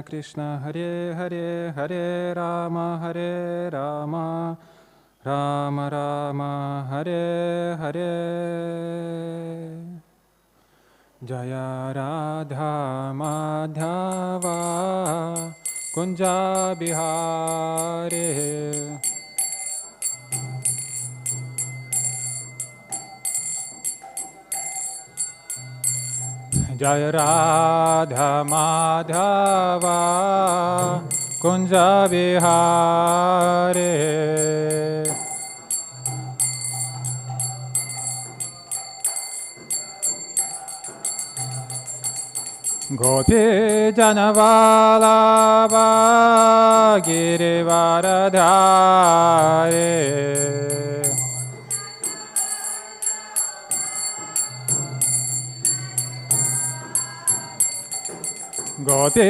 Krishna Hare Hare Hare Rama Rama Rama Hare Hare. Jaya Radha Madhava Kunja Bihare. Jaya Radha Madhava Kunja Vihare. Gopi Janavalabha Girivaradhare. Gopi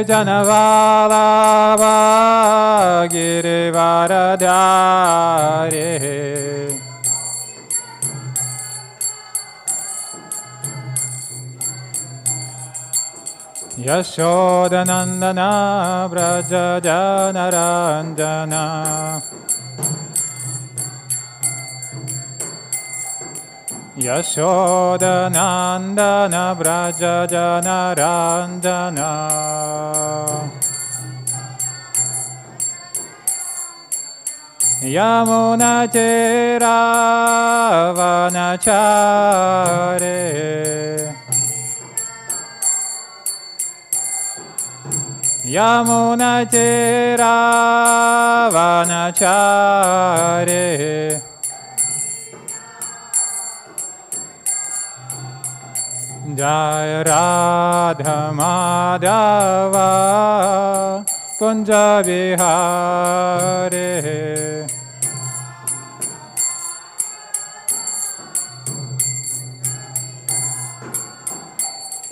Janavalabha Girivaradhare. Yashodanandana Vraja Janaranjana. Yashodanandana Vraja Janaranjana. Yamuna Chera Vanachare. Yamuna Chera Vanachare. Jaya Radha Madhava Kunja Vihare.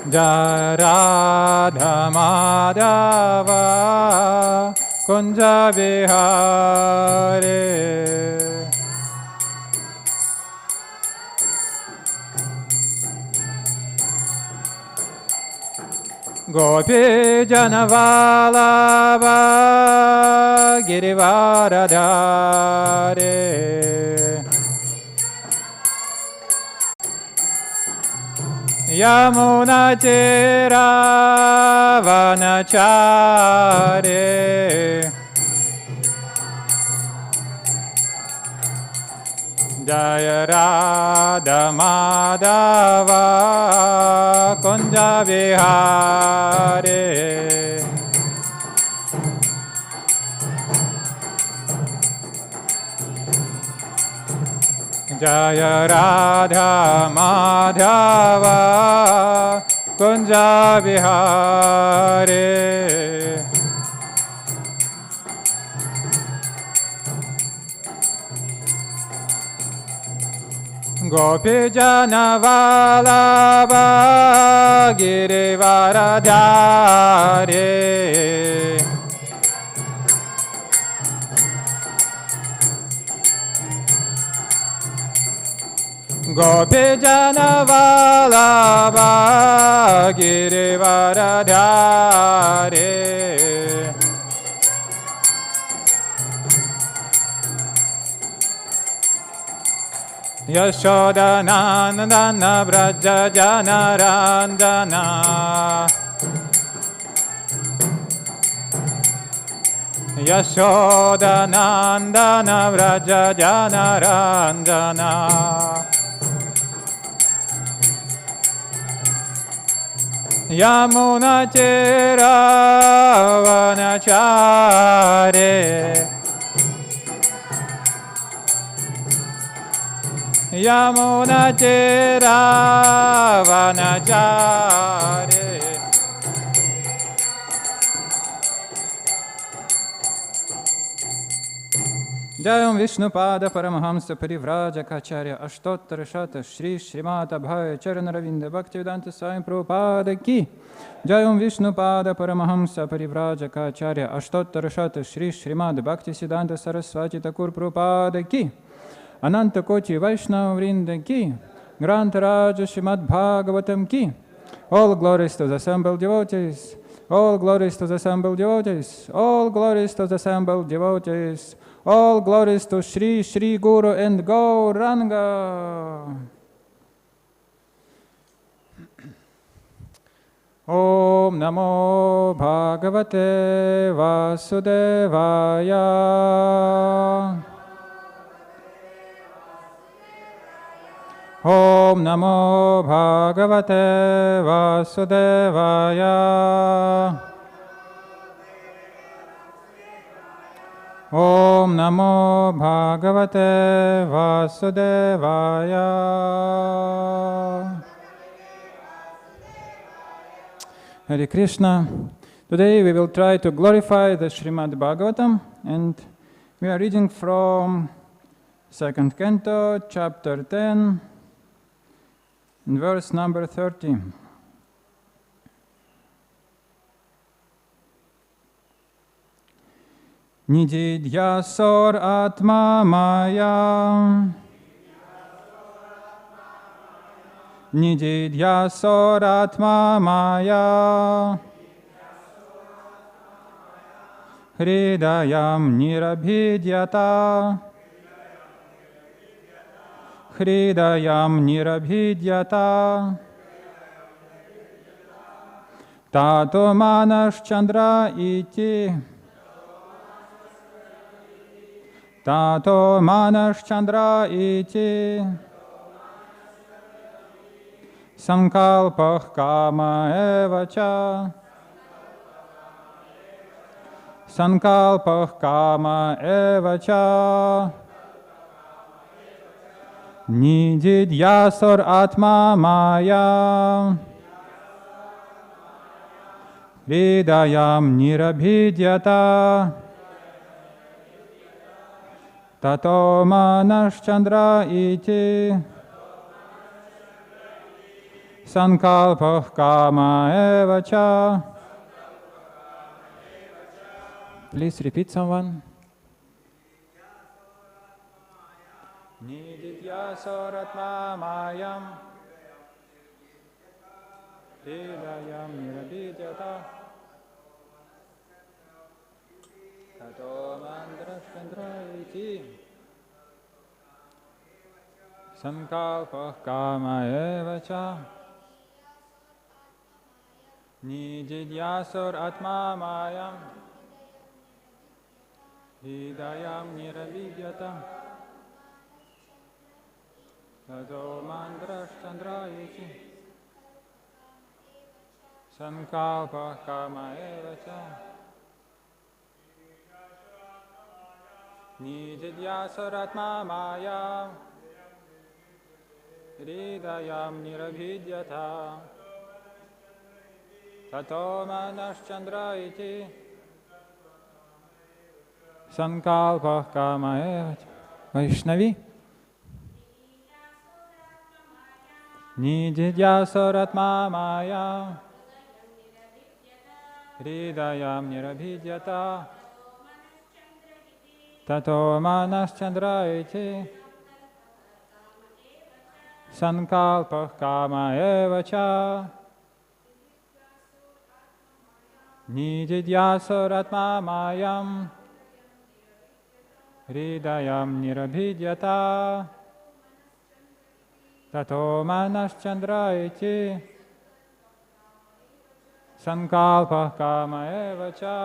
Jaya Radha Madhava Kunja Vihare. Gopi Janavalabha Girivaradhare. Yamuna Chera Vanachare. Jaya Radha Madhava Kunja Vihare. Jaya Radha Madhava Kunja Vihare. Gopi Janavalabha Girivaradhare. Gopi Janavalabha Girivaradhare. Yashodanandana Vraja Janaranjana. Yashodanandana Vraja Janaranjana. Yamuna Chera Vanachare. Yamuna Chera Vanachare. Jayam Vishnupada Paramahamsa Parivrajacharya Ashtottara Shata Shri Srimad Abhay Charanaravindra Bhaktivedanta Swami Prabhupada Ki. Jayam Vishnupada Paramahamsa Parivrajacharya Ashtottara Shata Shri Srimad Bhaktisiddhanta Saraswati Thakur Prabhupada Ki. Ananta Kochi Vaishnava Vrinda Ki. Granth Raja Srimad Bhagavatam Ki. All glories to the assembled devotees. All glories to the assembled devotees. All glories to the assembled devotees. All glories to Shri Shri Guru and Gauranga. Om Namo Bhagavate Vasudevaya. Om Namo Bhagavate Vasudevaya. Om Namo Bhagavate Vasudevaya. Hare Krishna. Today we will try to glorify the Srimad Bhagavatam, and we are reading from 2nd Canto, chapter 10, and verse number 30. Nididhyāsor ātma-māyāṁ. Nididhyāsor ātma-māyāṁ. hṛdayam nirabhidyata. hṛdayam nirabhidyata. Tato manaś candra iti. Tato manaś candra iti. Saṅkalpaḥ kāma eva ca. Saṅkalpaḥ kāma eva ca. Nididhyāsor ātma-māyāṁ. hṛdayam nirabhidyata. Tato manaś candra iti. Saṅkalpaḥ kāma eva ca. Please repeat, someone. Nididhyāsor ātma-māyāṁ. hṛdayam nirabhidyata. Tato manaś candra iti. Saṅkalpaḥ kāma eva ca. Nididhyāsor ātma-māyāṁ. hṛdayam nirabhidyata. Tato manaś candra iti. Saṅkalpaḥ kāma eva ca. Nididhyāsor ātma-māyāṁ. hṛdayam nirabhidyata. Tato manaś candra iti. Saṅkalpaḥ kāma eva ca. Vaishnavi. Nididhyāsor ātma-māyāṁ. hṛdayam nirabhidyata. Tato manaś candra iti. Saṅkalpaḥ kāma eva ca. Nididhyāsor ātma-māyāṁ. hṛdayam nirabhidyata. Tato manaś candra iti. Saṅkalpaḥ kāma eva ca.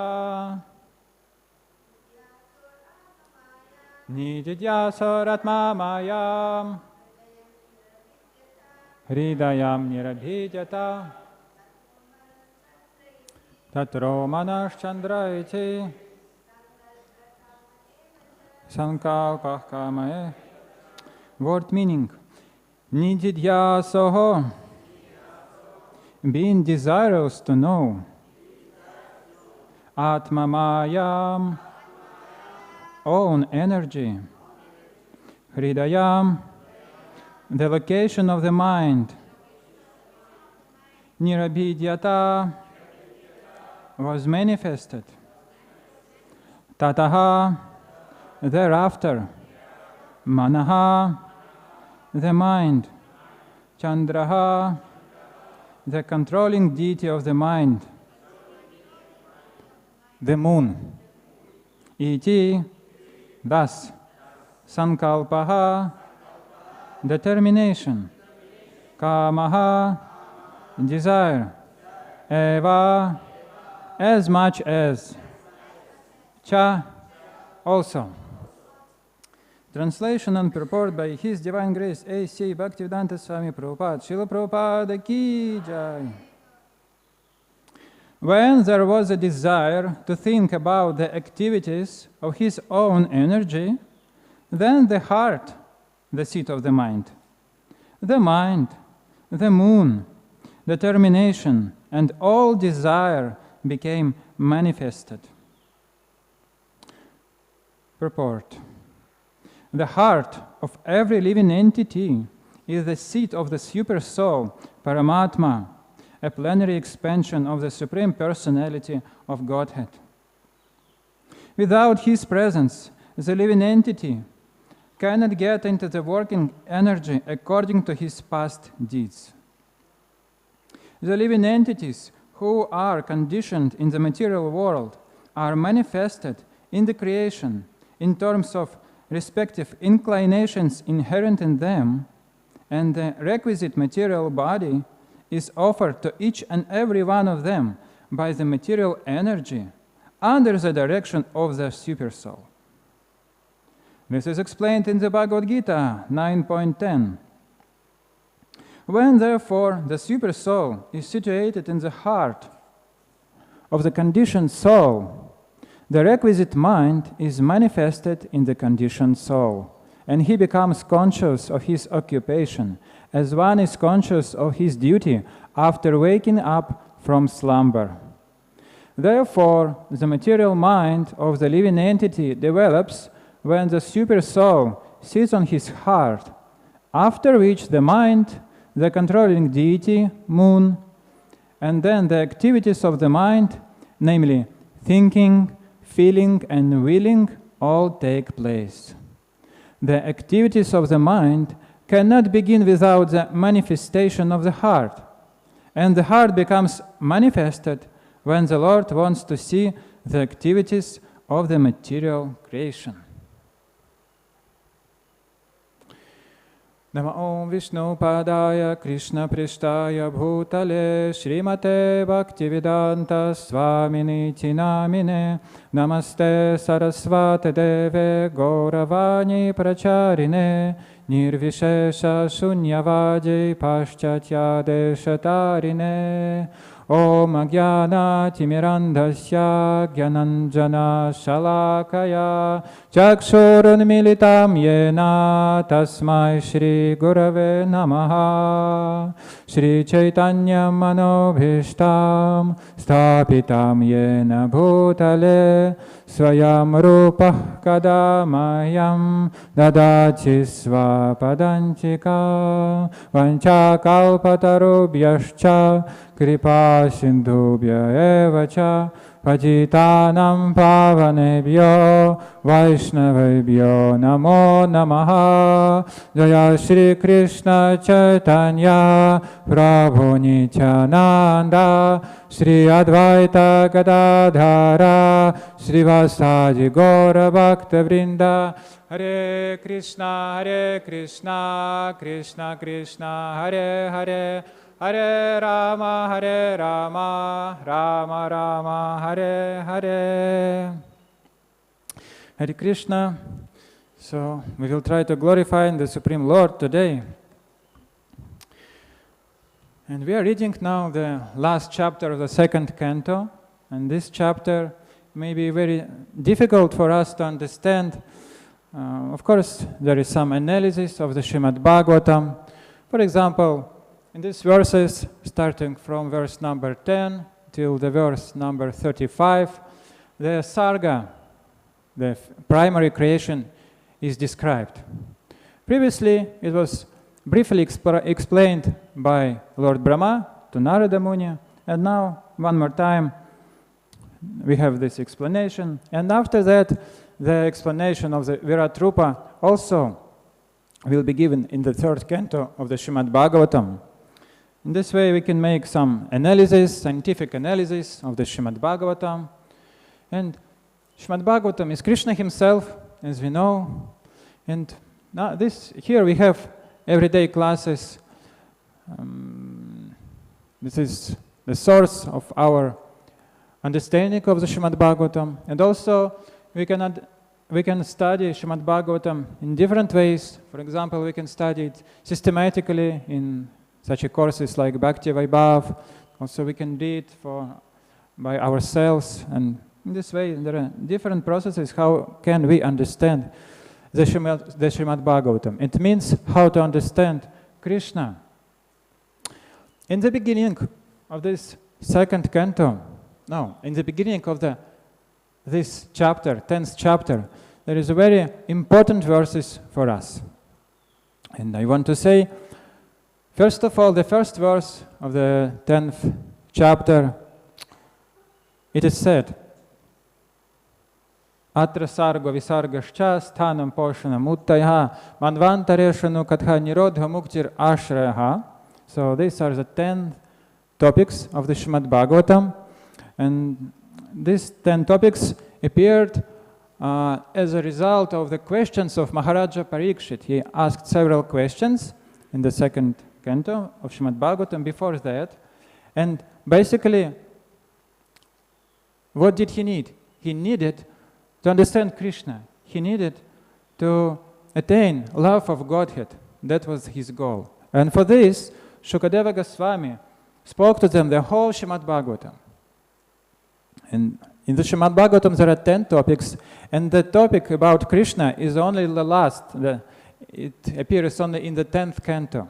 Nididhyāsor ātma-māyāṁ. hṛdayam nirabhidyata. Tato manaś candra iti. Saṅkalpaḥ kāma eva. Word meaning. Nididhyāsoḥ, being desirous to know. ātma-māyāṁ, own energy. hṛdayam, the location of the mind. Nirabhidyata, was manifested. tataḥ, thereafter. manaḥ, the mind. candraḥ, the controlling deity of the mind. the moon. Iti, thus, saṅkalpaḥ, determination, kāmaḥ, desire, eva, as much as, cha, also. Translation and purport by His Divine Grace A.C. Bhaktivedanta Swami Prabhupada. Srila Prabhupada ki jai. When there was a desire to think about the activities of his own energy, then the heart, the seat of the mind, the moon, determination, and all desire became manifested. Purport. The heart of every living entity is the seat of the Supersoul, Paramātmā, a plenary expansion of the Supreme Personality of Godhead. Without His presence, the living entity cannot get into the working energy according to his past deeds. The living entities who are conditioned in the material world are manifested in the creation in terms of respective inclinations inherent in them, and the requisite material body is offered to each and every one of them by the material energy under the direction of the Supersoul. This is explained in the Bhagavad-gītā 9.10. When, therefore, the Supersoul is situated in the heart of the conditioned soul, the requisite mind is manifested in the conditioned soul, and he becomes conscious of his occupation, as one is conscious of his duty after waking up from slumber. Therefore, the material mind of the living entity develops when the Supersoul sits on his heart, after which the mind, the controlling deity, moon, and then the activities of the mind, namely thinking, feeling, and willing, all take place. The activities of the mind cannot begin without the manifestation of the heart, and the heart becomes manifested when the Lord wants to see the activities of the material creation. Nama Om Vishnu Padaya Krishna Prishtaya Bhutale Srimate Bhaktivedanta Swaminiti Namine Namaste Sarasvate Deve Gauravani Pracharine Nirvishesha Shunyavadi Paschatya Deshatarine Om Jnana Timirandasya Jnananjana Shalakaya Chakshurunmilitam Yena Tasmai Shri Gurave Namaha Shri Chaitanya Manobhishtam Stapitam Yena Bhutale Swayam Rupah Kāmaḥ Dadati Svapadantika Vanchakalpatarubhyascha Kripa Sindhubhya eva cha Patitanam pavanebhyo Vaishnavebhyo namo namaha Jaya Shri Krishna Chaitanya Prabhu Nityananda Shri Advaita Gadadhara Shri Vasadi Gaura Bhakta Vrinda Hare Krishna Krishna Krishna Hare Hare Hare Rama, Rama Rama, Hare Hare. Hare Krishna. So we will try to glorify the Supreme Lord today. And we are reading now the last chapter of the second canto. And this chapter may be very difficult for us to understand. Of course, there is some analysis of the Srimad Bhagavatam. For example, in these verses, starting from verse number 10 till the verse number 35, the sarga, the primary creation, is described. Previously, it was briefly explained by Lord Brahma to Narada Muni, and now, one more time, we have this explanation. And after that, the explanation of the Virat Rupa also will be given in the third canto of the Srimad Bhagavatam. In this way, we can make some analysis, scientific analysis of the Srimad Bhagavatam. And Srimad Bhagavatam is Krishna himself, as we know. And now here we have everyday classes. This is the source of our understanding of the Srimad Bhagavatam. And also we can study Srimad Bhagavatam in different ways. For example, we can study it systematically in such courses like Bhakti Vaibhav. Also we can read by ourselves, and in this way there are different processes how can we understand the Srimad Bhagavatam. It means how to understand Krishna. In the beginning of this second canto, in the beginning of this chapter, 10th chapter, there is a very important verses for us. And I want to say, first of all, the first verse of the 10th chapter, it is said, Atra sargo visargascha sthanam poshanam uttaya manvantareshanu katha nirodha muktir ashrayaha. So these are the 10 topics of the Srimad Bhagavatam. And these 10 topics appeared as a result of the questions of Maharaja Parikshit. He asked several questions in the second canto of Srimad Bhagavatam before that. And basically, what did he need? He needed to understand Krishna. He needed to attain love of Godhead. That was his goal. And for this, Shukadeva Goswami spoke to them the whole Srimad Bhagavatam. And in the Srimad Bhagavatam there are 10 topics, and the topic about Krishna is only the last. It appears only in the 10th canto.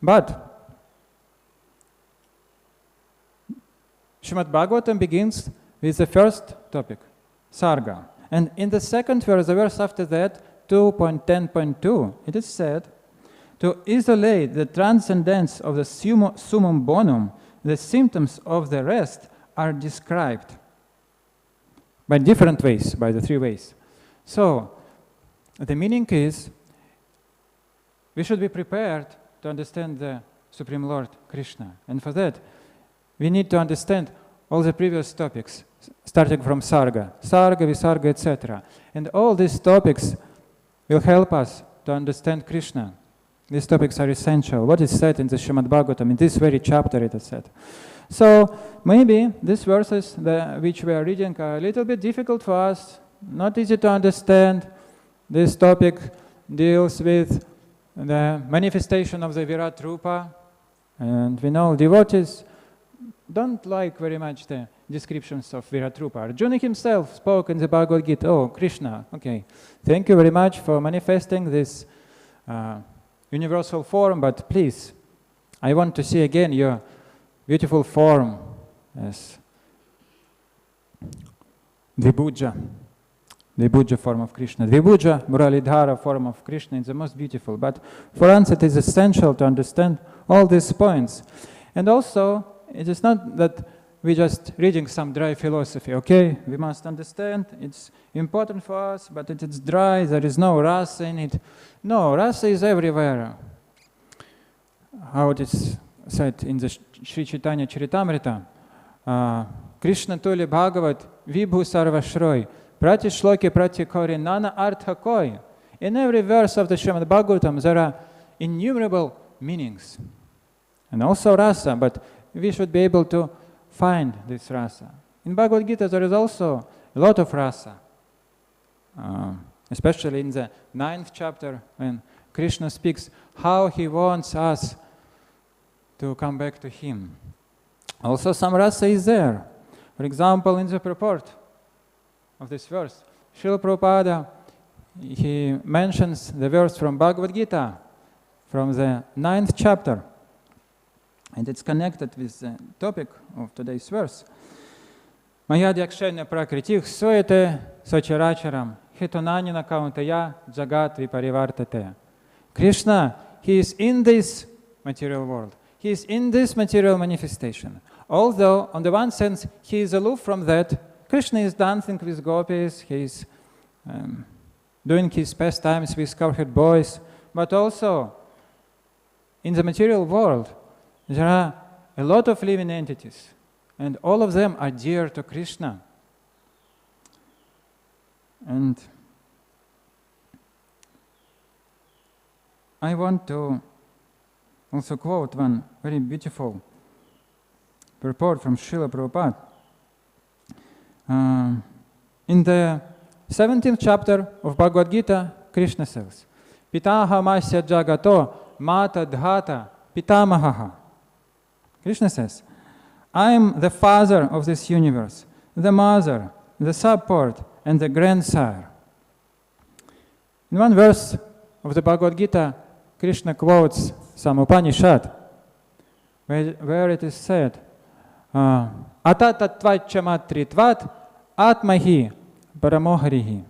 But Srimad Bhagavatam begins with the first topic, Sarga. And in the second verse, the verse after that, 2.10.2, it is said, to isolate the transcendence of the summum bonum, the symptoms of the rest are described by different ways, by the 3 ways. So, the meaning is, we should be prepared to understand the Supreme Lord Krishna. And for that, we need to understand all the previous topics, starting from Sarga, Visarga, etc. And all these topics will help us to understand Krishna. These topics are essential. What is said in the Srimad Bhagavatam, in this very chapter it is said. So maybe these verses which we are reading are a little bit difficult for us, not easy to understand. This topic deals with the manifestation of the Virat Rupa, and we know devotees don't like very much the descriptions of Virat Rupa. Arjuna himself spoke in the Bhagavad-gītā, oh Krishna, okay, thank you very much for manifesting this universal form, but please, I want to see again your beautiful form as Dvibhuja form of Krishna. Dvibhuja, Muralidhara form of Krishna is the most beautiful. But for us it is essential to understand all these points. And also, it is not that we're just reading some dry philosophy, okay? We must understand, it's important for us, but it is dry, there is no rasa in it. No, rasa is everywhere. How it is said in the Sri Chaitanya Charitamrita, Krishna Tuli Bhagavat Vibhu Sarvashroy Prati Shloki Prati Kori Nana Artha Koi. In every verse of the Srimad Bhagavatam there are innumerable meanings. And also rasa, but we should be able to find this rasa. In Bhagavad-gītā there is also a lot of rasa, especially in the 9th chapter when Krishna speaks how he wants us to come back to him. Also some rasa is there. For example, in the purport of this verse, Srila Prabhupada, he mentions the verse from Bhagavad-gītā, from the 9th chapter. And it's connected with the topic of today's verse. Maya Dyakshanya Prakritih Soyate Sacharacharam Hitonanina Kauntaya Jagat Viparivartate. Krishna, he is in this material world. He is in this material manifestation. Although, on the one sense, he is aloof from that. Krishna is dancing with gopis, he is doing his pastimes with cowherd boys. But also, in the material world, there are a lot of living entities, and all of them are dear to Krishna. And I want to also quote one very beautiful purport from Srila Prabhupada. In the 17th chapter of Bhagavad-gītā, Krishna says, Pitahamasya jagato mata dhata pitamahaha. Krishna says, I am the father of this universe, the mother, the support, and the grandsire. In one verse of the Bhagavad-gītā, Krishna quotes some Upanishad, where it is said, Atatatvachamatritvat atmahi paramoharihi.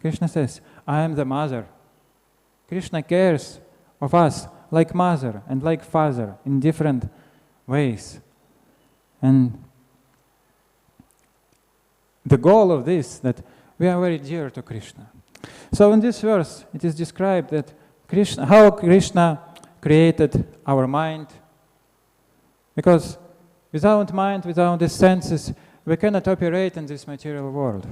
Krishna says, I am the mother. Krishna cares of us like mother and like father in different ways. And the goal of this, that we are very dear to Krishna. So in this verse, it is described that how Krishna created our mind. Because without mind, without the senses, we cannot operate in this material world.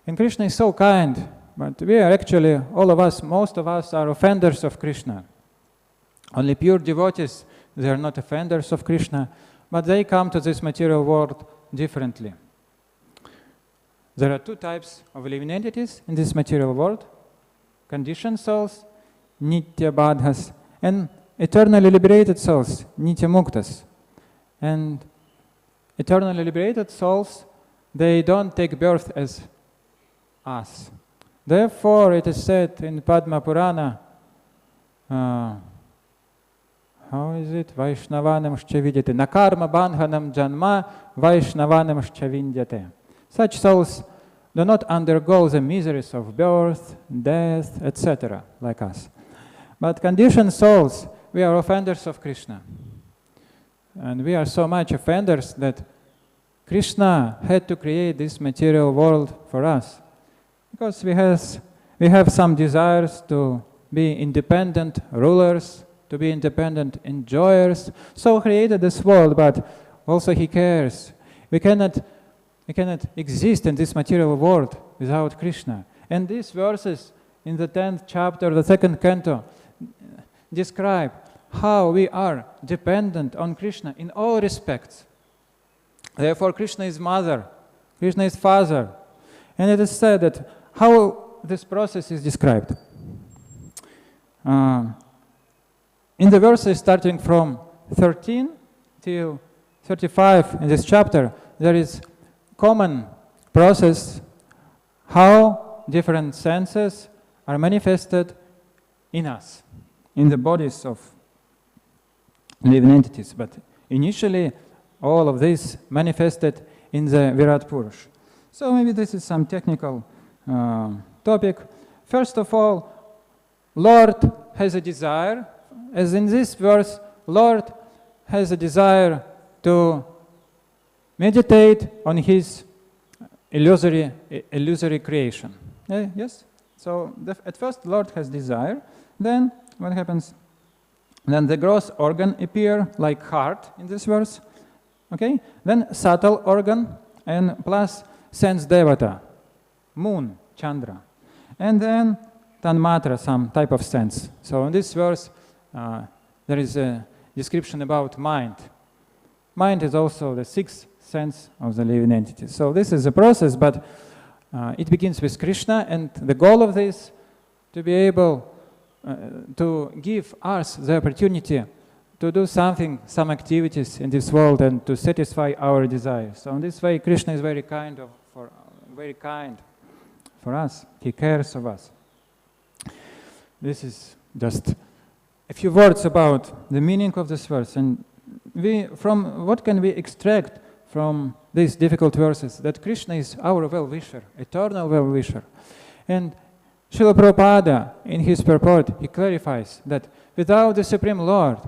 And Krishna is so kind, but we are actually, all of us, most of us are offenders of Krishna. Only pure devotees, they are not offenders of Krishna, but they come to this material world differently. There are two types of living entities in this material world: conditioned souls, nitya badhas, and eternally liberated souls, nitya muktas. And eternally liberated souls, they don't take birth as us. Therefore, it is said in Padma Purana, how is it? Vaishnavanam shchavidyate. Nakarma bandhanam janma vaishnavanam shchavidyate. Such souls do not undergo the miseries of birth, death, etc., like us. But conditioned souls, we are offenders of Krishna. And we are so much offenders that Krishna had to create this material world for us. Because we have some desires to be independent rulers, to be independent enjoyers. So He created this world, but also He cares. We cannot exist in this material world without Krishna. And these verses in the 10th chapter, the 2nd canto, describe how we are dependent on Krishna in all respects. Therefore, Krishna is mother, Krishna is father. And it is said that how this process is described. In the verses starting from 13 till 35 in this chapter, there is common process how different senses are manifested in us, in the bodies of living entities. But initially, all of this manifested in the Virat Purush. So maybe this is some technical topic. First of all, Lord has a desire, as in this verse, Lord has a desire to meditate on His illusory creation. Yes? So at first, Lord has desire. Then what happens? Then the gross organ appear like heart in this verse. Okay? Then subtle organ and plus sense devata, moon, candra. And then tanmatra, some type of sense. So in this verse, there is a description about mind. Mind is also the sixth sense of the living entity. So this is a process, but it begins with Krishna, and the goal of this to be able to give us the opportunity to do something, some activities in this world and to satisfy our desires. So in this way, Krishna is very kind for us. He cares of us. This is just a few words about the meaning of this verse. And from what can we extract from these difficult verses? That Krishna is our well-wisher, eternal well-wisher. And Srila Prabhupada, in his purport, he clarifies that without the Supreme Lord,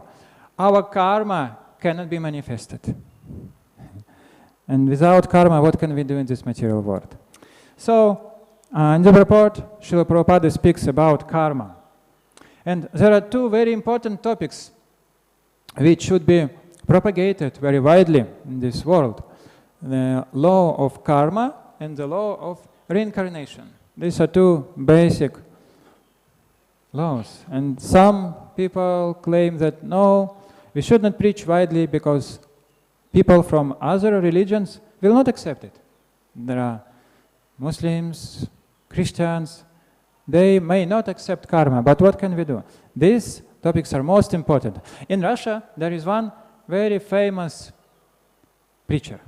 our karma cannot be manifested. And without karma, what can we do in this material world? So, in the purport, Srila Prabhupada speaks about karma. And there are two very important topics which should be propagated very widely in this world. The law of karma and the law of reincarnation. These are two basic laws. And some people claim that no, we should not preach widely because people from other religions will not accept it. There are Muslims, Christians, they may not accept karma, but what can we do? These topics are most important. In Russia, there is one very famous preacher.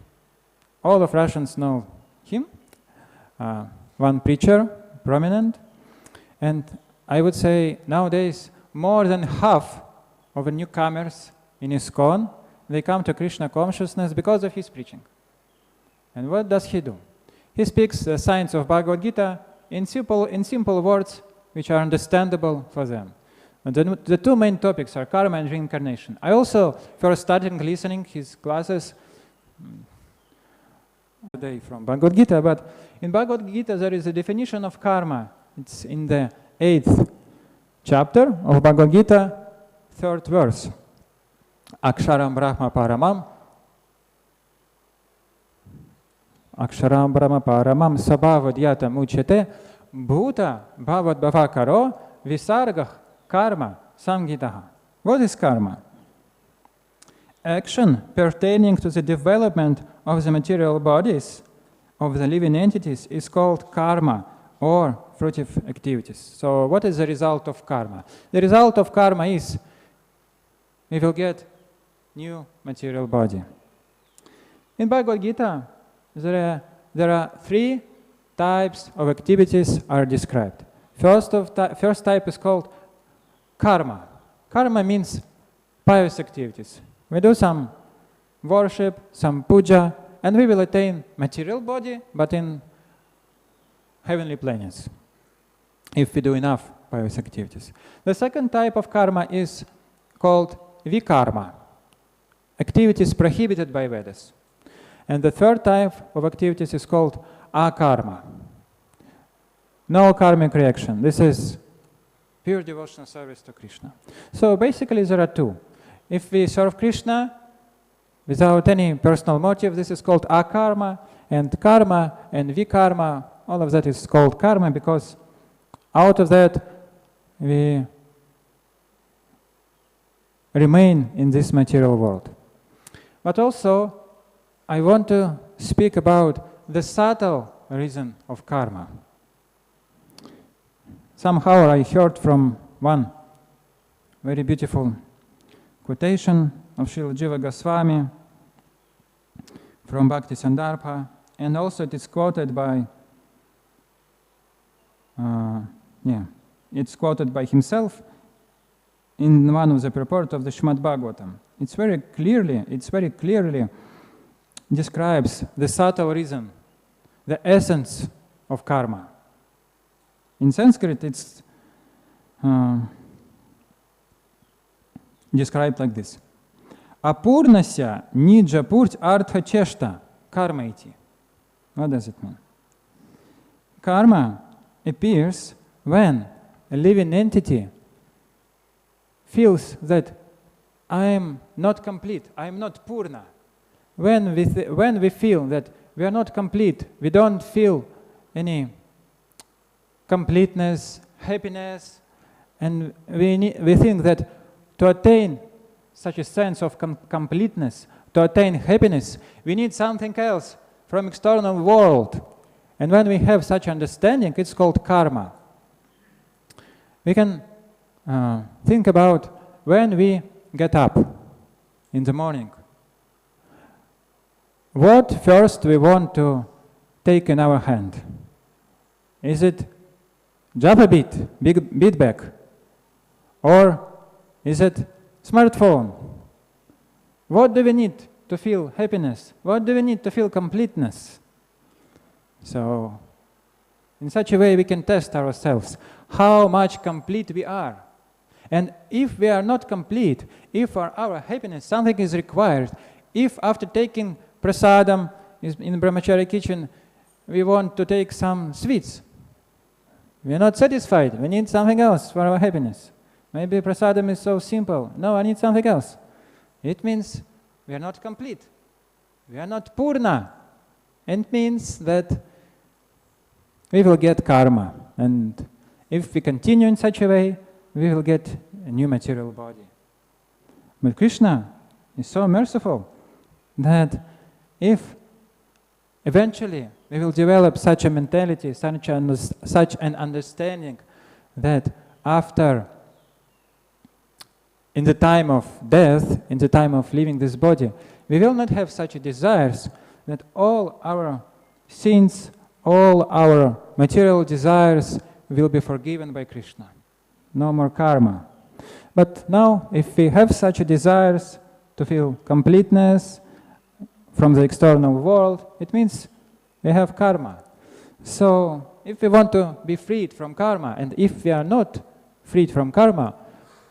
All of Russians know him. One preacher, prominent. And I would say nowadays more than half of the newcomers in ISKCON, they come to Krishna consciousness because of his preaching. And what does he do? He speaks the science of Bhagavad-gītā in simple words which are understandable for them. And the two main topics are karma and reincarnation. I also first started listening his classes today from Bhagavad-gītā, but in Bhagavad-gītā there is a definition of karma. It's in the 8th chapter of Bhagavad-gītā, 3rd verse. Aksharam Brahma Paramam Aksharam Brahma Paramam Sabhavadhyata Muchyate Bhuta Bhavad Bhavakaro Visargah Karma Samgitaha. What is karma? Action pertaining to the development of the material bodies of the living entities is called karma or fruitive activities. So what is the result of karma? The result of karma is we will new material body. In Bhagavad-gītā, there are 3 types of activities are described. First type is called karma. Karma means pious activities. We do some worship, some puja, and we will attain material body, but in heavenly planets, if we do enough pious activities. The second type of karma is called vikarma, activities prohibited by Vedas. And the third type of activities is called akarma, no karmic reaction. This is pure devotional service to Krishna. So basically there are 2. If we serve Krishna without any personal motive, this is called akarma, and karma and vikarma, all of that is called karma because out of that we remain in this material world. But also I want to speak about the subtle reason of karma. Somehow I heard from one very beautiful quotation of Srila Jiva Goswami from Bhakti Sandarbha, and also it is quoted by it's quoted by himself in one of the purport of the Srimad Bhagavatam. It's very clearly describes the subtle reason, the essence of karma. In Sanskrit, it's described like this. Apurnasya nijapurt artha cheshta karma iti. What does it mean? Karma appears when a living entity feels that I am not complete, I am not purna. When we feel that we are not complete, we don't feel any completeness, happiness, and we think that to attain such a sense of completeness, to attain happiness, we need something else from external world. And when we have such understanding, it's called karma. We can think about when we get up in the morning. What first we want to take in our hand? Is it Java beat bag? Or is it smartphone? What do we need to feel happiness? What do we need to feel completeness? So, in such a way we can test ourselves how much complete we are. And if we are not complete, if for our happiness something is required, if after taking prasadam in brahmachari kitchen we want to take some sweets, we are not satisfied, we need something else for our happiness. Maybe prasadam is so simple. No, I need something else. It means we are not complete. We are not purna. It means that we will get karma. And if we continue in such a way, we will get a new material body. But Krishna is so merciful that if eventually we will develop such a mentality, such an understanding that after, in the time of death, in the time of leaving this body, we will not have such desires, that all our sins, all our material desires will be forgiven by Krishna. No more karma. But now, if we have such desires to feel completeness from the external world, it means we have karma. So, if we want to be freed from karma, and if we are not freed from karma,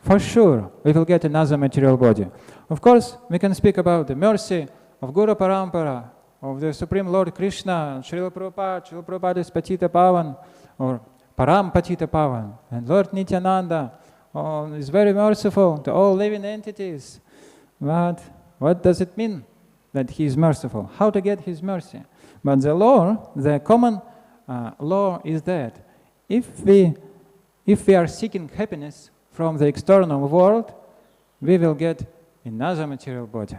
for sure we will get another material body. Of course, we can speak about the mercy of Guru Parampara, of the Supreme Lord Krishna, Srila Prabhupada is Patita Pavan, or Param Patita Pavan, and Lord Nityananda is very merciful to all living entities. But what does it mean that he is merciful? How to get his mercy? But the law, the common law is that if we are seeking happiness from the external world, we will get another material body.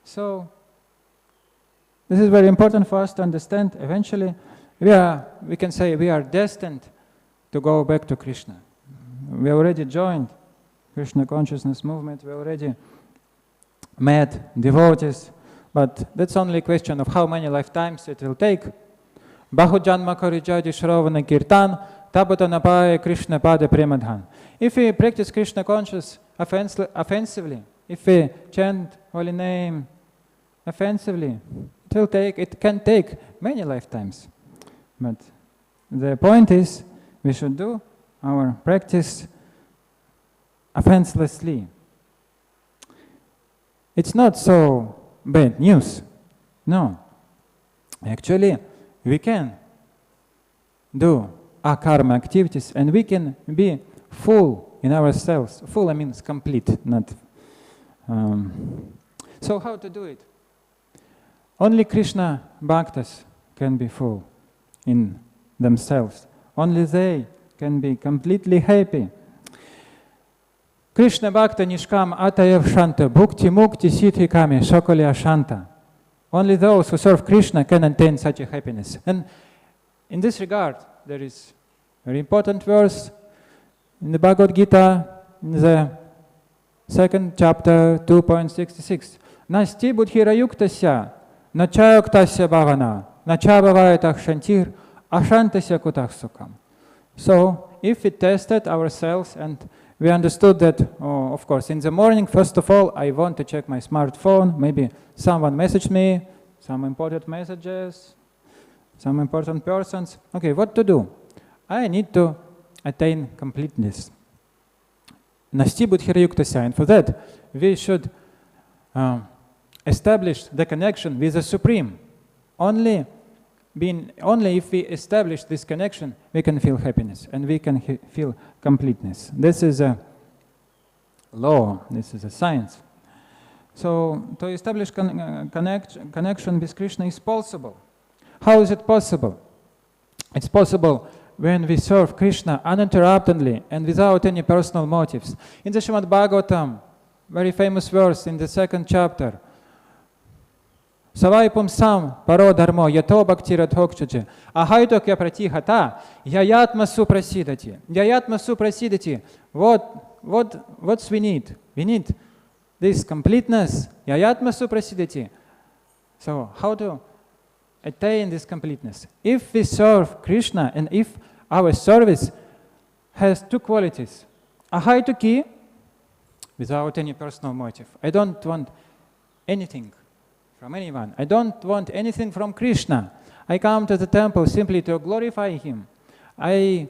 So this is very important for us to understand. Eventually, we can say we are destined to go back to Krishna. We already joined Krishna consciousness movement. We already met devotees, but that's only a question of how many lifetimes it will take. Bahujanma karijadi shravana kirtan tabata napaya Krishna pada premadhan. If we practice Krishna conscious offensively, if we chant holy name offensively, it can take many lifetimes. But the point is, we should do our practice offenselessly. It's not so bad news. No. Actually, we can do our karma activities and we can be full in ourselves. Full, I mean complete, not... So how to do it? Only Krishna Bhaktas can be full in themselves. Only they can be completely happy. Krishna Bhakta Nishkam Atayev Shanta Bhukti Mukti Siddhi Kami Shokali Ashanta. Only those who serve Krishna can attain such a happiness. And in this regard, there is a very important verse in the Bhagavad-gītā, in the 2nd chapter, 2.66. Nasti buddhira yuktasya, nacha yuktasya bhavana, nacha bhavayatah shantir, ashantasya kutah sukham. So, if we tested ourselves and we understood that, of course, in the morning, first of all, I want to check my smartphone, maybe someone messaged me, some important messages, some important persons. Okay, what to do? I need to attain completeness. Nasti buddhira yuktasya, and for that, we should establish the connection with the Supreme. Only if we establish this connection, we can feel happiness and we can feel completeness. This is a law, this is a science. So, to establish connection with Krishna is possible. How is it possible? It's possible when we serve Krishna uninterruptedly and without any personal motives. In the Srimad Bhagavatam, very famous verse in the 2nd chapter, Savaipum sam paro dharmo yato bhaktira dhokchaje ahaito kya pratihata yayatma suprasidati. Yayatma suprasidati. What's we need? We need this completeness. Yayatma suprasidati. So how to attain this completeness? If we serve Krishna and if our service has two qualities, ahaito ki, without any personal motive. I don't want anything from anyone. I don't want anything from Krishna. I come to the temple simply to glorify Him. I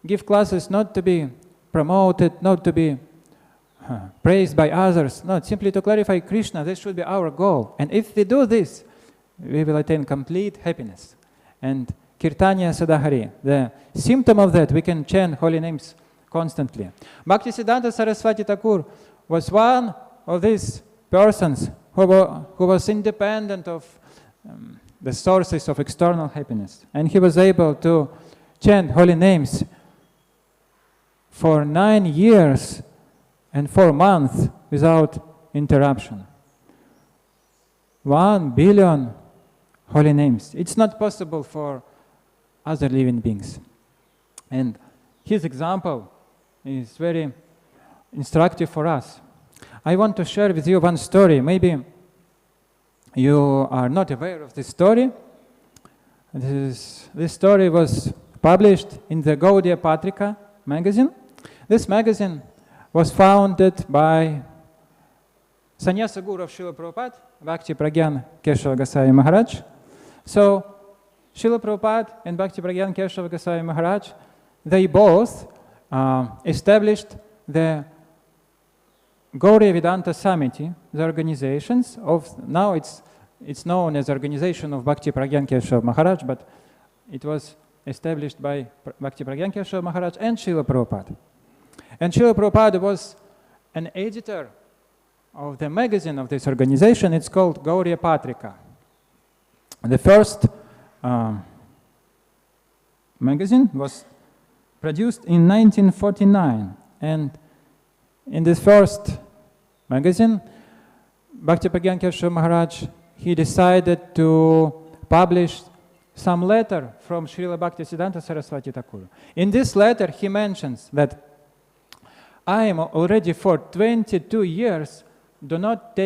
give classes not to be promoted, not to be praised by others, not simply to glorify Krishna. This should be our goal. And if we do this, we will attain complete happiness. And Kirtanya Sadahari, the symptom of that, we can chant holy names constantly. Bhaktisiddhanta Saraswati Thakur was one of these persons who was independent of the sources of external happiness. And he was able to chant holy names for 9 years and 4 months without interruption. 1 billion holy names. It's not possible for other living beings. And his example is very instructive for us. I want to share with you one story. Maybe you are not aware of this story. This story was published in the Gaudiya Patrika magazine. This magazine was founded by Sannyasa Guru of Srila Prabhupada, Bhakti Pragyan Keshava Goswami Maharaj. So, Srila Prabhupada and Bhakti Pragyan Keshava Goswami Maharaj, they both established the Gauriya Vedanta Samiti, the organizations of, now it's known as the Organization of Bhakti Pragyan Keshava Maharaj, but it was established by Bhakti Pragyan Keshava Maharaj and Srila Prabhupada. And Srila Prabhupada was an editor of the magazine of this organization. It's called Gaudiya Patrika. The first magazine was produced in 1949, and in this first magazine, Bhakti Pragyan Keshava Maharaj, he decided to publish some letter from Srila Bhaktisiddhanta Saraswati Thakur. In this letter, he mentions that I am already for 22 years do not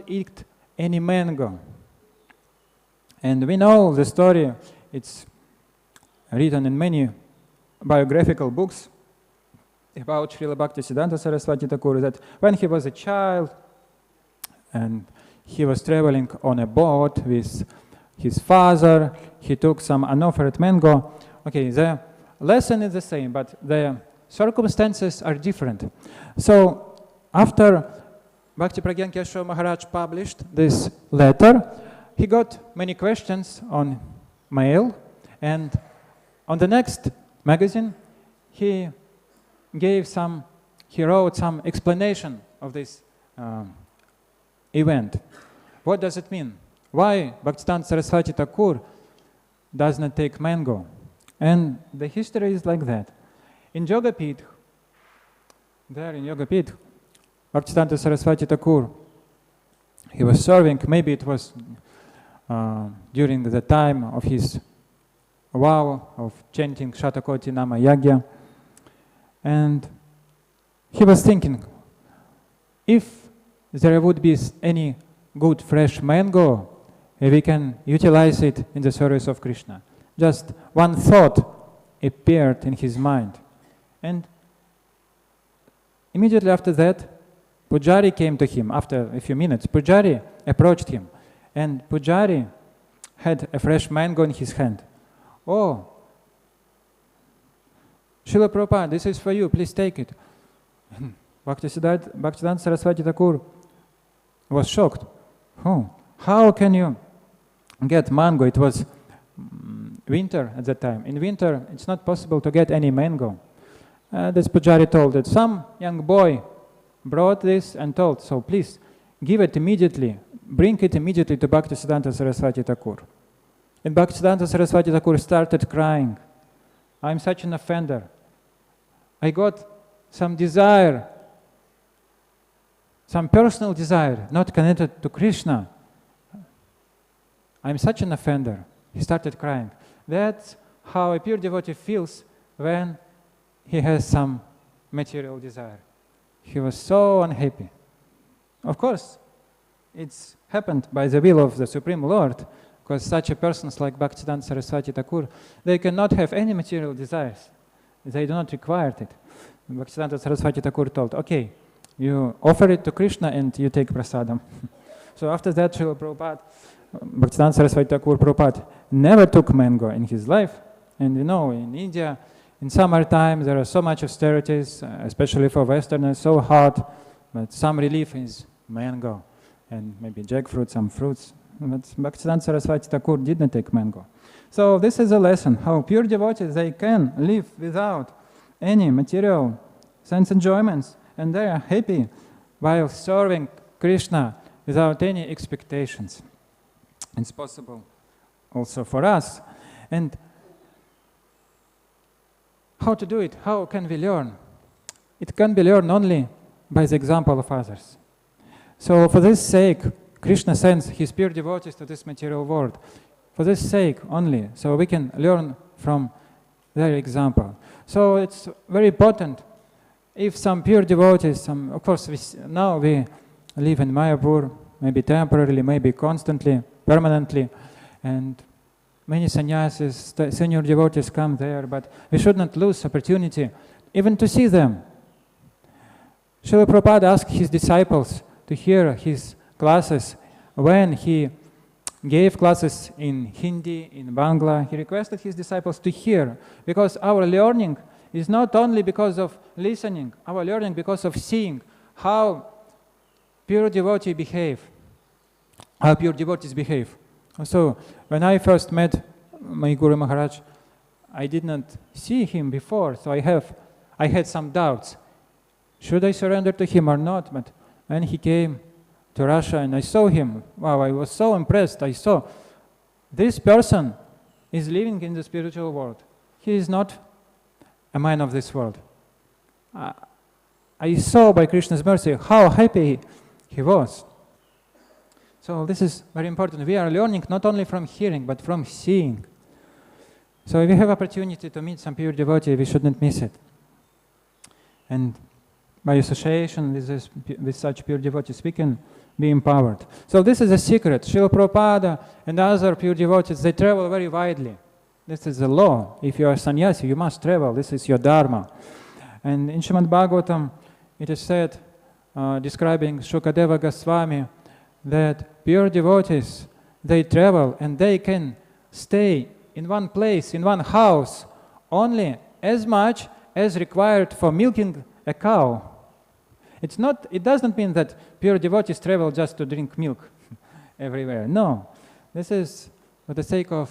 eat any mango. And we know the story. It's written in many biographical books about Srila Bhaktisiddhanta Saraswati Thakur, that when he was a child and he was traveling on a boat with his father, he took some unoffered mango. Okay, the lesson is the same, but the circumstances are different. So after Bhakti Pragyan Keshava Maharaj published this letter, he got many questions on mail, and on the next magazine, he wrote some explanation of this event. What does it mean? Why Bhaktisiddhanta Saraswati Thakur does not take mango? And the history is like that. In Yogapith, Bhaktisiddhanta Saraswati Thakur, he was serving, maybe it was during the time of his vow of chanting Shatakoti Nama Yagya, and he was thinking, if there would be any good fresh mango, we can utilize it in the service of Krishna. Just one thought appeared in his mind. And immediately after that, Pujari came to him. After a few minutes, Pujari approached him. And Pujari had a fresh mango in his hand. Oh, Srila Prabhupada, this is for you, please take it. Bhaktisiddhanta Saraswati Thakur was shocked. Oh, how can you get mango? It was winter at that time. In winter, it's not possible to get any mango. This Pujari told that some young boy brought this and told, so please give it immediately, bring it immediately to Bhaktisiddhanta Saraswati Thakur. And Bhaktisiddhanta Saraswati Thakur started crying. I'm such an offender. I got some desire, some personal desire, not connected to Krishna. I'm such an offender. He started crying. That's how a pure devotee feels when he has some material desire. He was so unhappy. Of course, it's happened by the will of the Supreme Lord, because such a persons like Bhaktisiddhanta Saraswati Thakur, they cannot have any material desires. They do not require it. Bhaktisiddhanta Saraswati Thakur told, okay, you offer it to Krishna and you take prasadam. So after that, Srila Prabhupada, Bhaktisiddhanta Saraswati Thakur Prabhupada never took mango in his life. And you know, in India, in summertime, there are so much austerities, especially for Westerners, so hot, but some relief is mango and maybe jackfruit, some fruits. But Bhaktisiddhanta Saraswati Thakur did not take mango. So this is a lesson, how pure devotees, they can live without any material sense enjoyments, and they are happy while serving Krishna without any expectations. It's possible also for us. And how to do it? How can we learn? It can be learned only by the example of others. So for this sake, Krishna sends his pure devotees to this material world. For this sake only, so we can learn from their example. So it's very important if some pure devotees, of course now we live in Mayapur, maybe temporarily, maybe constantly, permanently, and many sannyasis, senior devotees come there, but we should not lose opportunity even to see them. Srila Prabhupada asked his disciples to hear his classes. When he gave classes in Hindi, in Bangla, he requested his disciples to hear, because our learning is not only because of listening, our learning because of seeing how pure devotees behave, how pure devotees behave. So when I first met my Guru Maharaj, I did not see him before, so I had some doubts. Should I surrender to him or not? But when he came to Russia and I saw him, wow, I was so impressed. I saw this person is living in the spiritual world. He is not a man of this world. I saw by Krishna's mercy how happy he was. So this is very important. We are learning not only from hearing, but from seeing. So if we have opportunity to meet some pure devotee, we shouldn't miss it. And by association with such pure devotees, we can be empowered. So this is a secret. Srila Prabhupada and other pure devotees, they travel very widely. This is the law. If you are sannyasi, you must travel. This is your dharma. And in Srimad Bhagavatam, it is said, describing Shukadeva Goswami, that pure devotees, they travel and they can stay in one place, in one house, only as much as required for milking a cow. It doesn't mean that pure devotees travel just to drink milk everywhere. No, this is for the sake of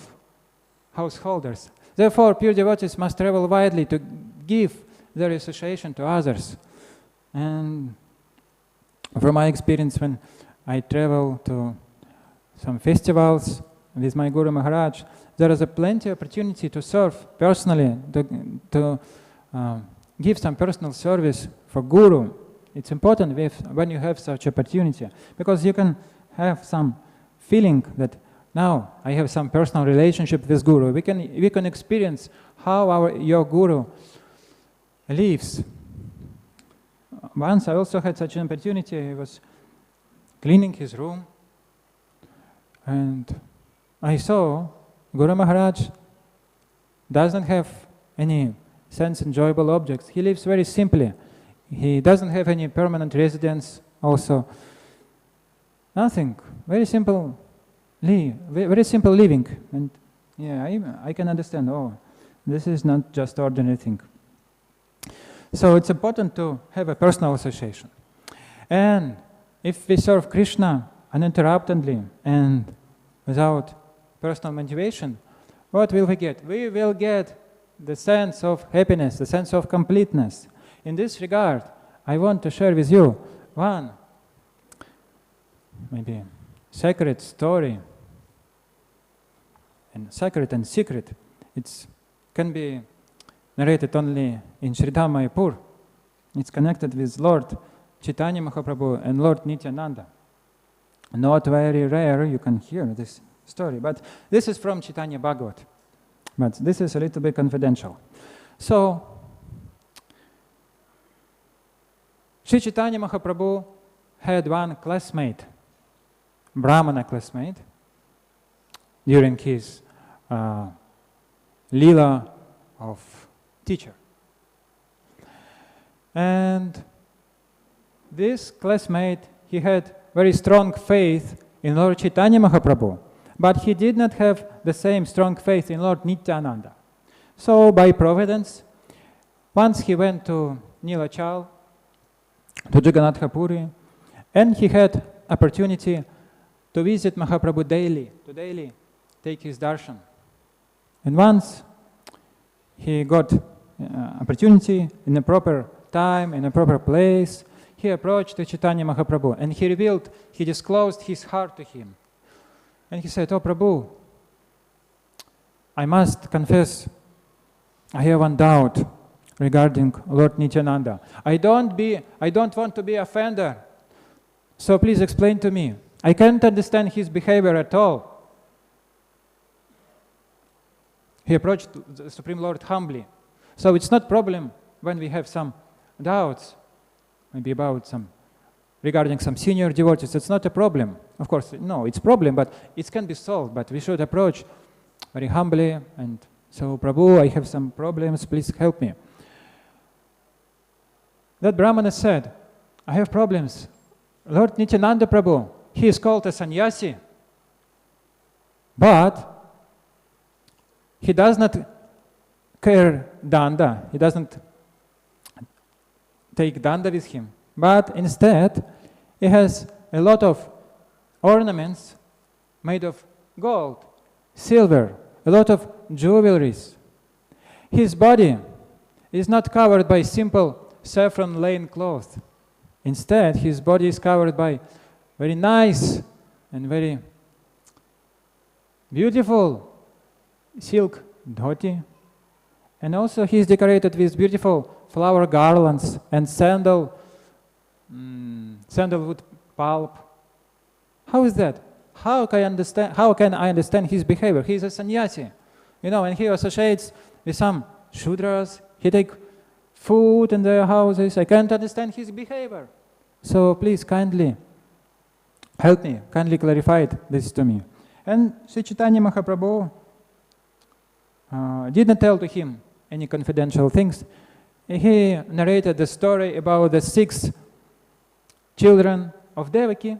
householders. Therefore, pure devotees must travel widely to give their association to others. And from my experience, when I travel to some festivals with my Guru Maharaj, there is a plenty of opportunity to serve personally, to give some personal service for Guru. It's important when you have such opportunity, because you can have some feeling that now I have some personal relationship with Guru. We can experience how your Guru lives. Once I also had such an opportunity. He was cleaning his room, and I saw Guru Maharaj doesn't have any sense-enjoyable objects. He lives very simply. He doesn't have any permanent residence also. Nothing. Very simple living. And yeah, I can understand, this is not just ordinary thing. So it's important to have a personal association. And if we serve Krishna uninterruptedly and without personal motivation, what will we get? We will get the sense of happiness, the sense of completeness. In this regard, I want to share with you one maybe sacred story, and sacred and secret. It can be narrated only in Sridham Mayapur. It's connected with Lord Chaitanya Mahaprabhu and Lord Nityananda. Not very rare you can hear this story, but this is from Chaitanya Bhagavat. But this is a little bit confidential. So, Sri Chaitanya Mahaprabhu had one classmate, Brahmana classmate, during his lila of teacher. And this classmate, he had very strong faith in Lord Chaitanya Mahaprabhu, but he did not have the same strong faith in Lord Nityananda. So by providence, once he went to Nilachal, to Jagannath Puri, and he had opportunity to visit Mahaprabhu daily, to daily take his darshan. And once he got opportunity in a proper time, in a proper place, he approached to Chaitanya Mahaprabhu and he disclosed his heart to him. And he said, "Oh Prabhu, I must confess, I have one doubt regarding Lord Nityananda. I don't want to be offender. So please explain to me. I can't understand his behavior at all. He approached the Supreme Lord humbly. So it's not problem when we have some doubts, maybe about regarding some senior devotees. It's not a problem. Of course, no, it's a problem, but it can be solved. But we should approach very humbly and so, Prabhu, I have some problems, please help me. That Brahmana said, I have problems. Lord Nityananda Prabhu, he is called a sannyasi, but he does not carry danda, he doesn't take danda with him, but instead he has a lot of ornaments made of gold, silver, a lot of jewelries. His body is not covered by simple saffron linen cloth. Instead, his body is covered by very nice and very beautiful silk dhoti. And also he is decorated with beautiful flower garlands and sandalwood pulp. How is that? How can I understand his behavior? He is a sannyasi, and he associates with some shudras. He takes food in their houses. I can't understand his behavior. So please kindly help me, kindly clarify this to me. And Sri Chaitanya Mahaprabhu didn't tell to him any confidential things. He narrated the story about the 6 children of Devaki,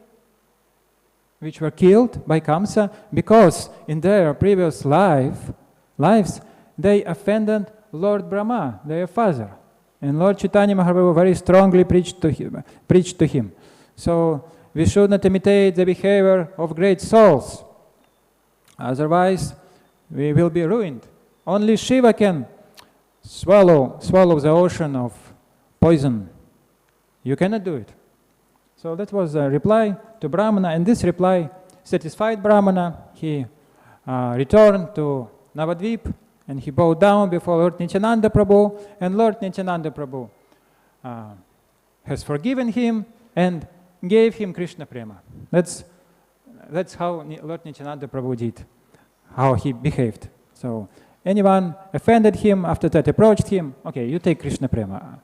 which were killed by Kamsa because in their previous lives they offended Lord Brahma, their father. And Lord Chaitanya Mahaprabhu very strongly preached to him. So we should not imitate the behavior of great souls. Otherwise, we will be ruined. Only Shiva can swallow the ocean of poison. You cannot do it. So that was a reply to Brahmana, and this reply satisfied Brahmana. He returned to Navadvip, and he bowed down before Lord Nityananda Prabhu, and Lord Nityananda Prabhu has forgiven him and gave him Krishna Prema. That's how Lord Nityananda Prabhu did, how he behaved. So anyone offended him, after that approached him, okay, you take Krishna Prema.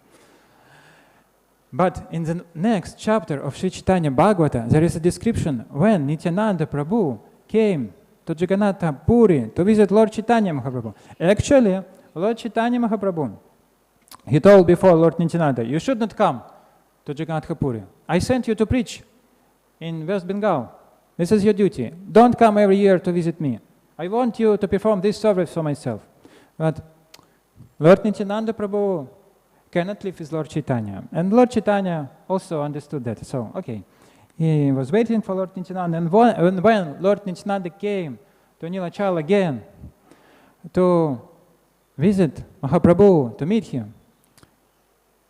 But in the next chapter of Sri Chaitanya Bhagavata, there is a description when Nityananda Prabhu came to Jagannath Puri to visit Lord Chaitanya Mahaprabhu. Actually, Lord Chaitanya Mahaprabhu, he told before Lord Nityananda, you should not come to Jagannath Puri. I sent you to preach in West Bengal. This is your duty. Don't come every year to visit me. I want you to perform this service for myself. But Lord Nityananda Prabhu cannot live with Lord Chaitanya. And Lord Chaitanya also understood that. So, okay, he was waiting for Lord Nityananda. And when Lord Nityananda came to Nilachal again to visit Mahaprabhu, to meet him,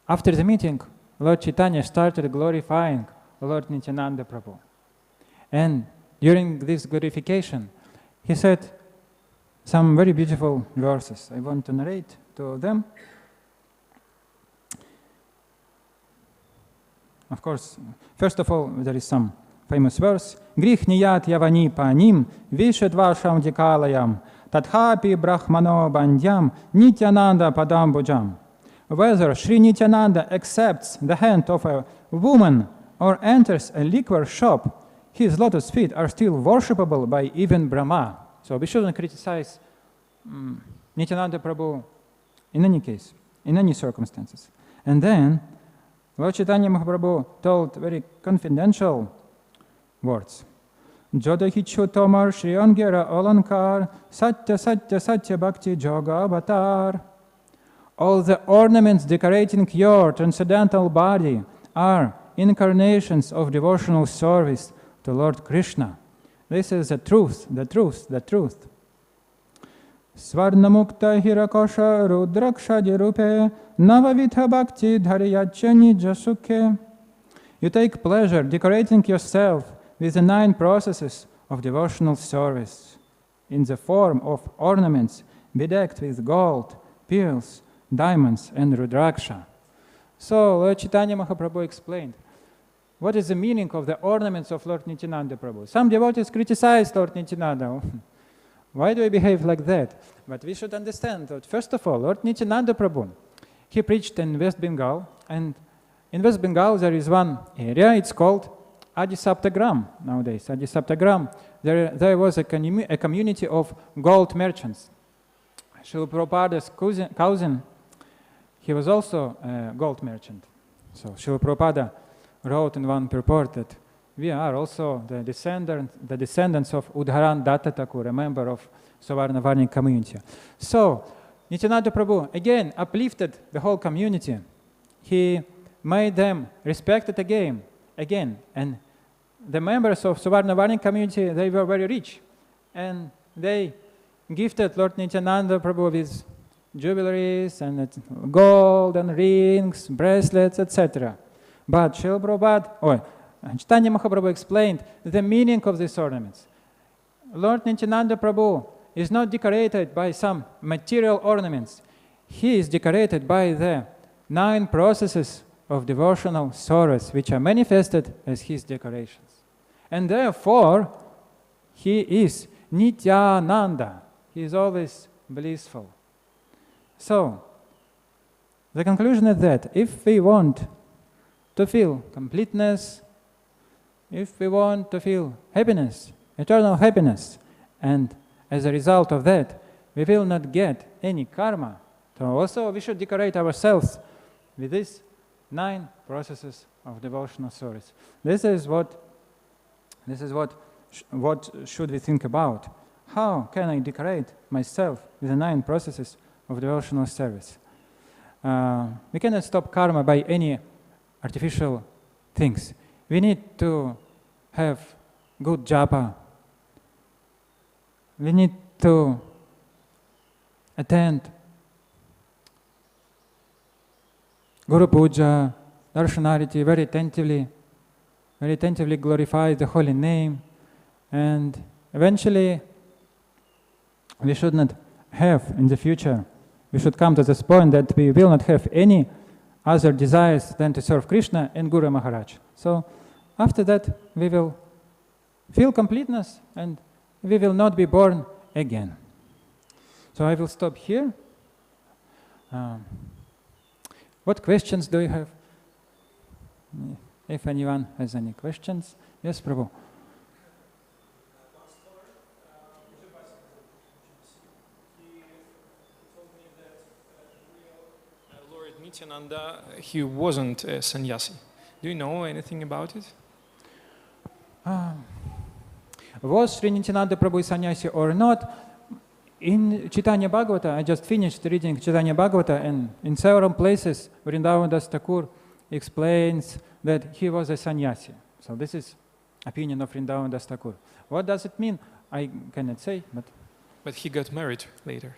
after the meeting, Lord Chaitanya started glorifying Lord Nityananda Prabhu. And during this glorification, he said some very beautiful verses. I want to narrate to them. Of course, first of all, there is some famous verse. Grih niyat yavani panim vishadvasham dikalayam tathapi brahmano bandhyam nityananda padam bhujam. Whether Sri Nityananda accepts the hand of a woman or enters a liquor shop, his lotus feet are still worshipable by even Brahma. So we shouldn't criticize Nityananda Prabhu in any case, in any circumstances. And then Lord Chaitanya Mahaprabhu told very confidential words. Jodahichu tomar shriyangera olankar satya satya satya bhakti joga avatar. All the ornaments decorating your transcendental body are incarnations of devotional service to Lord Krishna. This is the truth, the truth, the truth. Svarnamukta hirakosha rudraksha dirupe navavitha bhakti dharyacha nijasukhe. You take pleasure decorating yourself with the 9 processes of devotional service. in the form of ornaments bedecked with gold, pearls, diamonds, and rudraksha. So Lord Chaitanya Mahaprabhu explained what is the meaning of the ornaments of Lord Nityananda Prabhu. Some devotees criticized Lord Nityananda. Why do we behave like that? But we should understand that, first of all, Lord Nityananda Prabhu, he preached in West Bengal, and in West Bengal there is one area, it's called Adisaptagram nowadays. Adisaptagram, there was a community of gold merchants. Srila Prabhupada's cousin, he was also a gold merchant. So Srila Prabhupada wrote in one purport that we are also the descendants of Udharan Datta Thakur, a member of Savarna Varnik community. So Nityananda Prabhu again uplifted the whole community. He made them respected again, and the members of Savarna Varnik community, they were very rich, and they gifted Lord Nityananda Prabhu with jewelries and gold and rings, bracelets, etc. But Srila Prabhupada, Chaitanya Mahaprabhu explained the meaning of these ornaments. Lord Nityananda Prabhu is not decorated by some material ornaments. He is decorated by the 9 processes of devotional service which are manifested as his decorations. And therefore, he is Nityananda. He is always blissful. So, the conclusion is that if we want to feel completeness, if we want to feel happiness, eternal happiness, and as a result of that, we will not get any karma, so also we should decorate ourselves with these 9 processes of devotional service. This is what should we think about. How can I decorate myself with the 9 processes of devotional service? We cannot stop karma by any artificial things. We need to have good japa. We need to attend Guru Puja, Darshanariti very attentively glorify the holy name, and eventually we should not have in the future, we should come to this point that we will not have any other desires than to serve Krishna and Guru Maharaj. So after that we will feel completeness and we will not be born again. So I will stop here. What questions do you have? If anyone has any questions. Yes, Prabhu. Lord Nityananda, he wasn't a sannyasi. Do you know anything about it? Was Sri Nityananda Prabhu sannyasi or not? In Chaitanya Bhagavata, I just finished reading Chaitanya Bhagavata, and in several places Vrindavan Das Thakur explains that he was a sannyasi. So this is opinion of Vrindavan Das Thakur. What does it mean? I cannot say, but... But he got married later.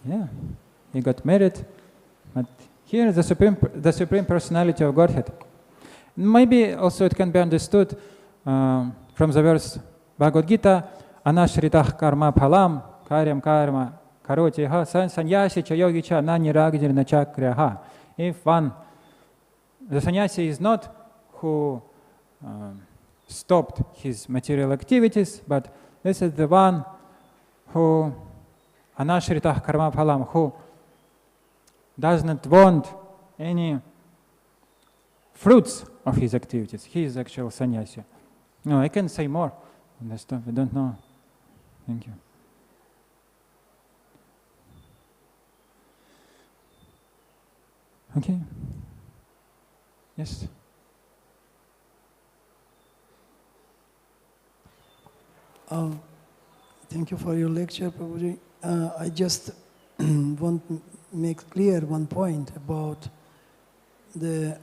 Yeah, he got married, but here is the Supreme Personality of Godhead. Maybe also it can be understood from the verse Bhagavad-gītā, anashritah karma phalam karyam karma karoti ha sannyasi cha yogi cha na nirabhidyata chakriha. If the sannyasi is not who stopped his material activities, but this is the one who anashritah karma phalam, who does not want any fruits of his activities. He is actual sannyasi. No, I can say more on this stuff. I don't know. Thank you. Okay. Yes. Thank you for your lecture, Prabhuji. I just want to make clear one point about the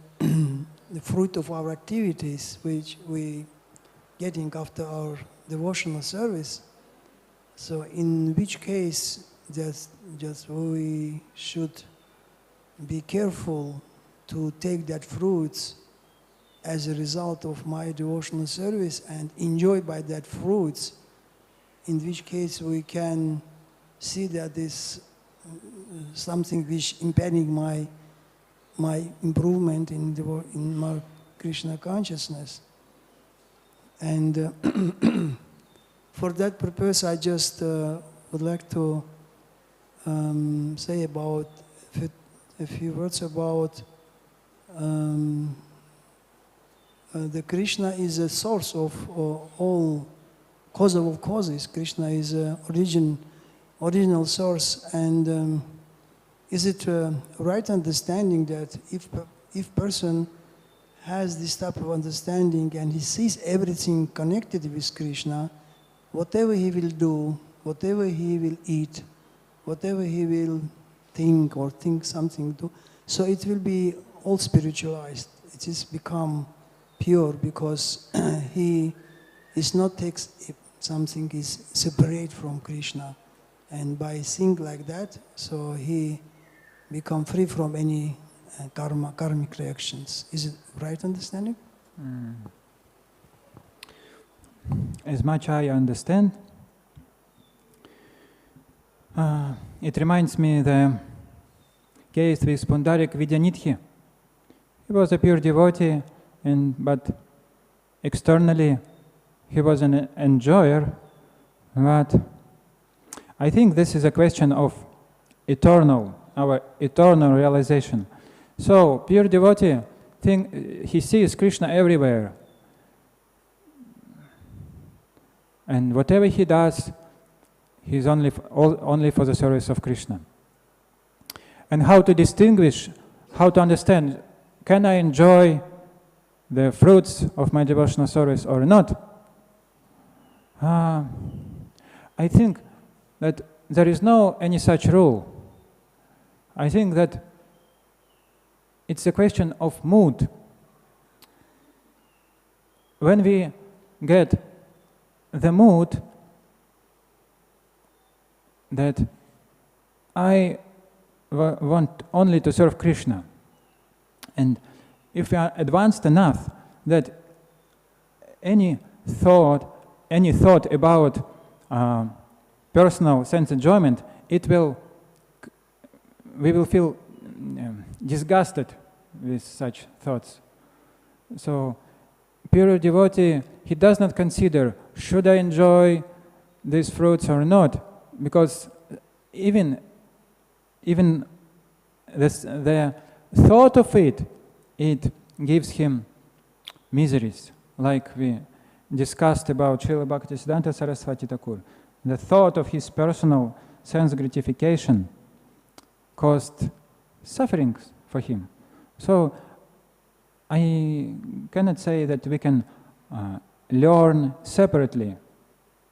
fruit of our activities, which we getting after our devotional service. So in which case, just we should be careful to take that fruits as a result of my devotional service and enjoy by that fruits in which case we can see that this something which impeding my improvement in my Krishna consciousness. And for that purpose, I just would like to say about a few words about the Krishna is a source of all cause of all causes. Krishna is a original source, and is it right understanding that if person has this type of understanding and he sees everything connected with Krishna, whatever he will do, whatever he will eat, whatever he will think or think something to, so it will be all spiritualized. It is become pure because he is not takes something is separate from Krishna, and by seeing like that, so he become free from any karmic reactions. Is it right understanding? As much I understand, it reminds me the case with Pundarik Vidyanidhi. He was a pure devotee, but externally he was an enjoyer. But I think this is a question of our eternal realization. So, pure devotee, he sees Krishna everywhere. And whatever he does, he's only for the service of Krishna. And how to distinguish, how to understand, can I enjoy the fruits of my devotional service or not? I think that there is no any such rule. I think that it's a question of mood. When we get the mood that I want only to serve Krishna, and if we are advanced enough that any thought about personal sense enjoyment, we will feel disgusted with such thoughts. So, pure devotee, he does not consider, should I enjoy these fruits or not? Because even the thought of it gives him miseries, like we discussed about Srila Bhaktisiddhanta Saraswati Thakur. The thought of his personal sense gratification caused sufferings for him. So I cannot say that we can learn separately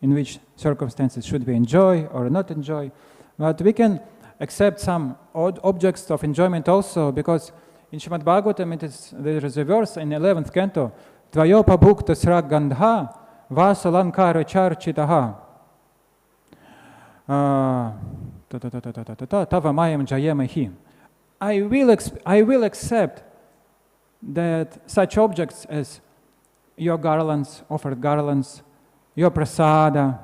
in which circumstances should we enjoy or not enjoy, but we can accept some odd objects of enjoyment also, because in Srimad Bhagavatam there is a verse in 11th canto, Tvayopa bhukta srag gandha vasalankara charchitaha tava-māyāṁ jayamahi. I will accept that such objects as your garlands, offered garlands, your prasada,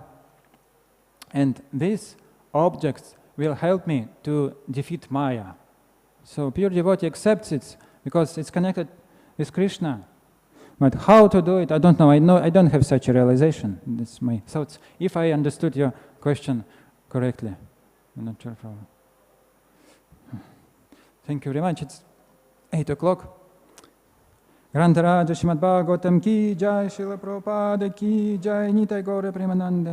and these objects will help me to defeat Maya. So pure devotee accepts it because it's connected with Krishna. But how to do it, I don't know. I don't have such a realization. That's my thoughts. If I understood your question correctly, I'm not sure. Thank you very much. It's 8 o'clock. Grantaraja Srimad Bhagavatam ki jai, Srila Prabhupada ki jai, Nitai Gaura Premanande.